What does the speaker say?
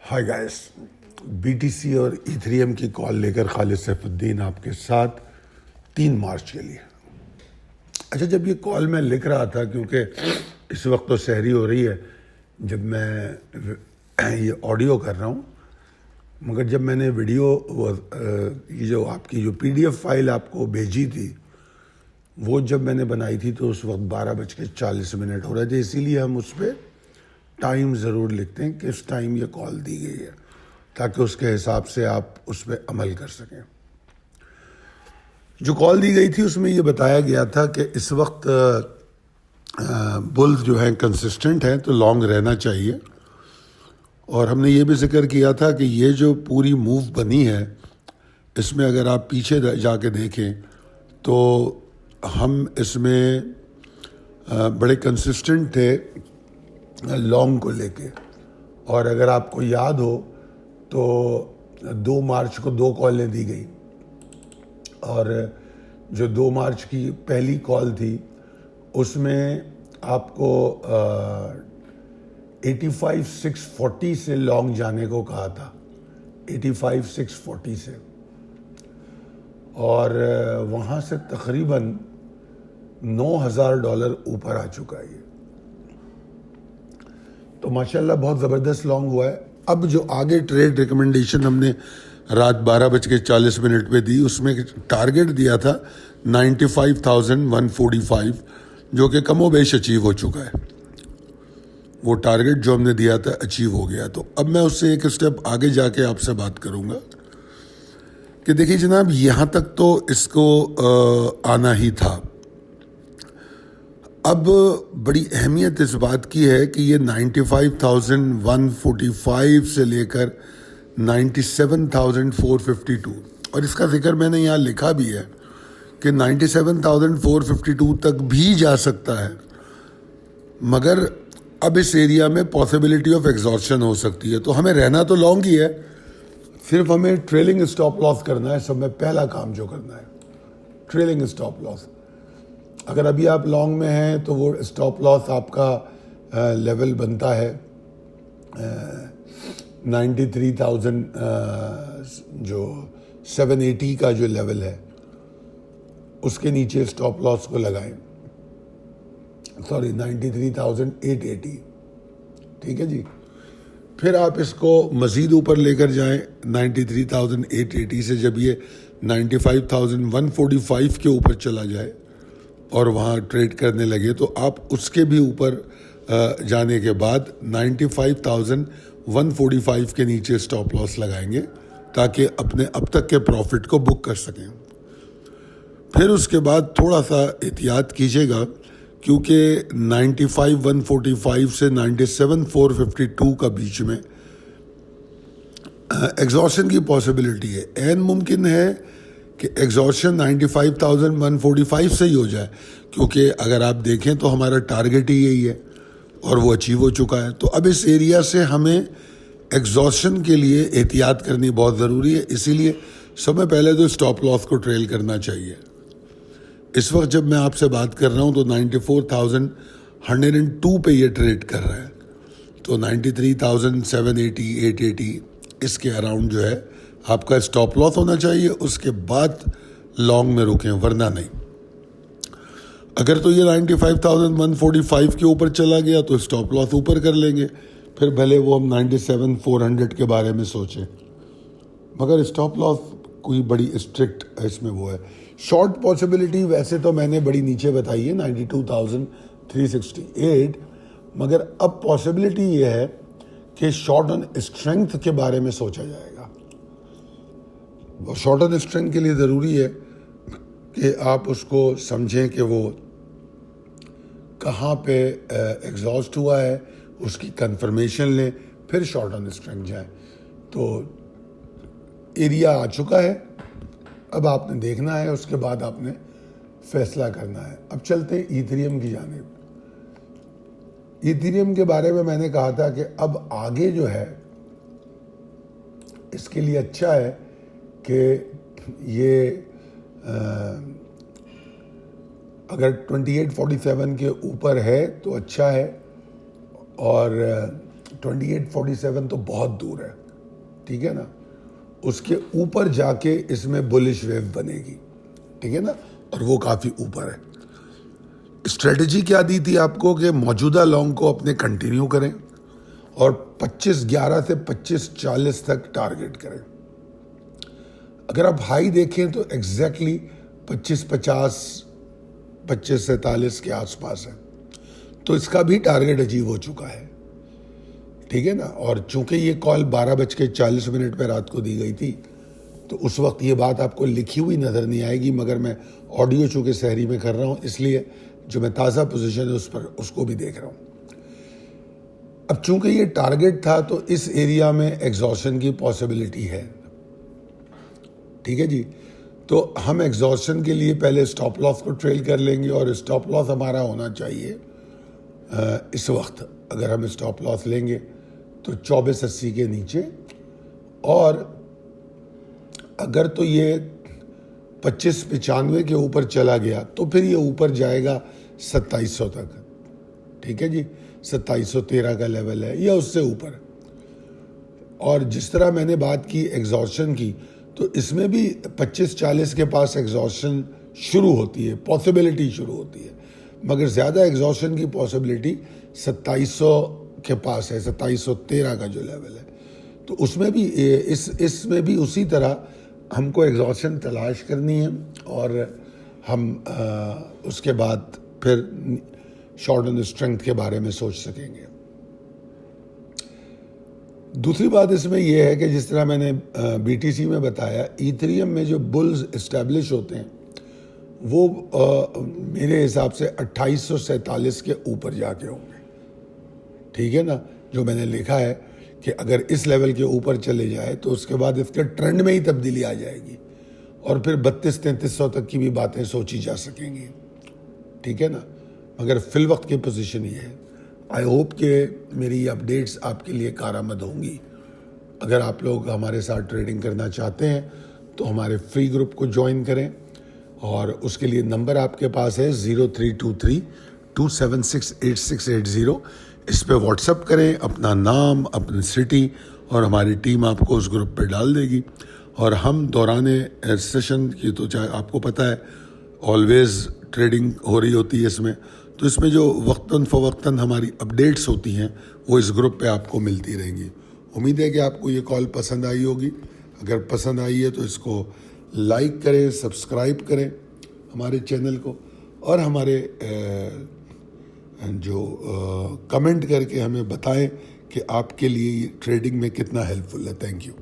High guys, B T C اور Ethereum کی کال لے کر خالد سیف الدین آپ کے ساتھ 3 مارچ کے لیے. اچھا، جب یہ کال میں لکھ رہا تھا، کیونکہ اس وقت تو سحری ہو رہی ہے جب میں یہ آڈیو کر رہا ہوں، مگر جب میں نے ویڈیو یہ جو آپ کی جو پی ڈی ایف فائل آپ کو بھیجی تھی، وہ جب میں نے بنائی تھی تو اس وقت 12:40 ہو رہے تھے. اسی لیے ہم اس پہ ٹائم ضرور لکھتے ہیں کہ اس ٹائم یہ کال دی گئی ہے، تاکہ اس کے حساب سے آپ اس پہ عمل کر سکیں. جو کال دی گئی تھی اس میں یہ بتایا گیا تھا کہ اس وقت بلز جو ہیں کنسسٹنٹ ہیں تو لانگ رہنا چاہیے، اور ہم نے یہ بھی ذکر کیا تھا کہ یہ جو پوری موو بنی ہے اس میں اگر آپ پیچھے جا کے دیکھیں تو ہم اس میں بڑے کنسسٹنٹ تھے لانگ کو لے کے. اور اگر آپ کو یاد ہو تو 2 مارچ کو 2 کالیں دی گئی، اور جو 2 مارچ کی پہلی کال تھی اس میں آپ کو 85,640 سے لانگ جانے کو کہا تھا، 85,640 سے، اور وہاں سے تقریباً $9,000 اوپر آ چکا ہے. تو ماشاءاللہ بہت زبردست لانگ ہوا ہے. اب جو آگے ٹریڈ ریکمنڈیشن ہم نے رات 12:40 پہ دی، اس میں ٹارگٹ دیا تھا 95,145، جو کہ کم و بیش اچیو ہو چکا ہے. وہ ٹارگٹ جو ہم نے دیا تھا اچیو ہو گیا. تو اب میں اس سے ایک سٹیپ آگے جا کے آپ سے بات کروں گا کہ دیکھیے جناب، یہاں تک تو اس کو آنا ہی تھا. اب بڑی اہمیت اس بات کی ہے کہ یہ 95,145 سے لے کر 97,452، اور اس کا ذکر میں نے یہاں لکھا بھی ہے کہ 97,452 تک بھی جا سکتا ہے، مگر اب اس ایریا میں پاسبلٹی آف ایگزاسشن ہو سکتی ہے. تو ہمیں رہنا تو لانگ ہی ہے، صرف ہمیں ٹریلنگ اسٹاپ لاس کرنا ہے. سب میں پہلا کام جو کرنا ہے ٹریلنگ اسٹاپ لاس. اگر ابھی آپ لانگ میں ہیں تو وہ اسٹاپ لاس آپ کا لیول بنتا ہے 93,000 جو 780 کا جو لیول ہے اس کے نیچے اسٹاپ لاس کو لگائیں. 93,880. ٹھیک ہے جی. پھر آپ اس کو مزید اوپر لے کر جائیں 93,880 سے. جب یہ 95,145 کے اوپر چلا جائے اور وہاں ٹریڈ کرنے لگے تو آپ اس کے بھی اوپر جانے کے بعد 95,145 کے نیچے اسٹاپ لاس لگائیں گے تاکہ اپنے اب تک کے پروفٹ کو بک کر سکیں. پھر اس کے بعد تھوڑا سا احتیاط کیجیے گا، کیونکہ 95,145 سے 97,452 کا بیچ میں ایگزاسشن کی پاسبلٹی ہے. عین ممکن ہے کہ ایگزاسشن 95,145 سے ہی ہو جائے، کیونکہ اگر آپ دیکھیں تو ہمارا ٹارگٹ ہی یہی ہے اور وہ اچیو ہو چکا ہے. تو اب اس ایریا سے ہمیں ایگزاسشن کے لیے احتیاط کرنی بہت ضروری ہے. اسی لیے سب میں پہلے تو اسٹاپ لاس کو ٹریل کرنا چاہیے. اس وقت جب میں آپ سے بات کر رہا ہوں تو 94,102 پہ یہ ٹریڈ کر رہا ہے. تو 93,780 880 اس کے اراؤنڈ جو ہے آپ کا اسٹاپ لاس ہونا چاہیے. اس کے بعد لانگ میں رکیں، ورنہ نہیں. اگر تو یہ 95,145 کے اوپر چلا گیا تو اسٹاپ لاس اوپر کر لیں گے، پھر بھلے وہ ہم 97,400 کے بارے میں سوچیں، مگر اسٹاپ لاس کوئی بڑی اسٹرکٹ اس میں وہ ہے. شارٹ پاسبلٹی ویسے تو میں نے بڑی نیچے بتائی ہے 92,368، مگر اب پاسبلٹی یہ ہے کہ شارٹ آن اسٹرینتھ کے بارے میں سوچا جائے گا. اور شارٹ آن اسٹرینتھ کے لیے ضروری ہے کہ آپ اس کو سمجھیں کہ وہ کہاں پہ ایگزاسٹ ہوا ہے، اس کی کنفرمیشن لیں، پھر شارٹ آن اسٹرینتھ جائیں. تو ایریا آ چکا ہے، اب آپ نے دیکھنا ہے، اس کے بعد آپ نے فیصلہ کرنا ہے. اب چلتے ہیں ایتھریم کی جانب. ایتھریم کے بارے میں نے کہا تھا کہ اب آگے جو ہے اس کے لیے اچھا ہے کہ یہ اگر 2847 کے اوپر ہے تو اچھا ہے، اور 2847 تو بہت دور ہے, ٹھیک ہے نا. اس کے اوپر جا کے اس میں بلش ویو بنے گی, ٹھیک ہے نا, اور وہ کافی اوپر ہے. اسٹریٹجی کیا دی تھی آپ کو کہ موجودہ لانگ کو اپنے کنٹینیو کریں اور 25.11 سے 25.40 تک ٹارگٹ کریں. اگر آپ ہائی دیکھیں تو ایگزیکٹلی 25.50 25.47 کے آس پاس ہے, تو اس کا بھی ٹارگٹ اچیو ہو چکا ہے, ٹھیک ہے نا. اور چونکہ یہ کال 12:40 پہ رات کو دی گئی تھی تو اس وقت یہ بات آپ کو لکھی ہوئی نظر نہیں آئے گی, مگر میں آڈیو چونکہ سحری میں کر رہا ہوں اس لیے جو میں تازہ پوزیشن ہے اس کو بھی دیکھ رہا ہوں. اب چونکہ یہ ٹارگٹ تھا تو اس ایریا میں ایگزاسشن کی پاسبلٹی ہے, ٹھیک ہے جی. تو ہم ایگزاسشن کے لیے پہلے اسٹاپ لاس کو ٹریل کر لیں گے, اور اسٹاپ لاس ہمارا ہونا چاہیے اس وقت, اگر ہم اسٹاپ لاس لیں گے تو 24.80 کے نیچے, اور اگر تو یہ 25.95 کے اوپر چلا گیا تو پھر یہ اوپر جائے گا 2700 تک, ٹھیک ہے جی. 2713 کا لیول ہے یا اس سے اوپر. اور جس طرح میں نے بات کی ایگزاسشن کی, تو اس میں بھی 25-40 کے پاس ایگزاسشن شروع ہوتی ہے, پاسبلٹی شروع ہوتی ہے, مگر زیادہ ایگزاسشن کی پاسبلٹی 2700 کے پاس ہے, 2713 کا جو لیول ہے. تو اس میں بھی اس میں بھی اسی طرح ہم کو ایگزاسشن تلاش کرنی ہے, اور ہم اس کے بعد پھر شارٹ آن اسٹرینتھ کے بارے میں سوچ سکیں گے. دوسری بات اس میں یہ ہے کہ جس طرح میں نے بی ٹی سی میں بتایا, ایتھریم میں جو بلز اسٹیبلش ہوتے ہیں وہ میرے حساب سے 2847 کے اوپر جا کے ہوں گے, ٹھیک ہے نا. جو میں نے لکھا ہے کہ اگر اس لیول کے اوپر چلے جائے تو اس کے بعد اس کے ٹرینڈ میں ہی تبدیلی آ جائے گی, اور پھر 3200-3300 تک کی بھی باتیں سوچی جا سکیں گی, ٹھیک ہے نا. مگر فی الوقت کی پوزیشن یہ ہے. آئی ہوپ کہ میری یہ اپڈیٹس آپ کے لیے کارآمد ہوں گی. اگر آپ لوگ ہمارے ساتھ ٹریڈنگ کرنا چاہتے ہیں تو ہمارے فری گروپ کو جوائن کریں, اور اس کے لیے نمبر آپ کے پاس ہے 0323-276-8680. اس پہ واٹس اپ کریں اپنا نام, اپنی سٹی, اور ہماری ٹیم آپ کو اس گروپ پہ ڈال دے گی. اور ہم دوران سیشن کی تو چاہے آپ کو پتہ ہے آلویز ٹریڈنگ ہو رہی ہوتی ہے اس میں, تو اس میں جو وقتاً فوقتاً ہماری اپڈیٹس ہوتی ہیں وہ اس گروپ پہ آپ کو ملتی رہیں گی. امید ہے کہ آپ کو یہ کال پسند آئی ہوگی. اگر پسند آئی ہے تو اس کو لائک کریں, سبسکرائب کریں ہمارے چینل کو, اور ہمارے جو کمنٹ کر کے ہمیں بتائیں کہ آپ کے لیے یہ ٹریڈنگ میں کتنا ہیلپ فل ہے. Thank you.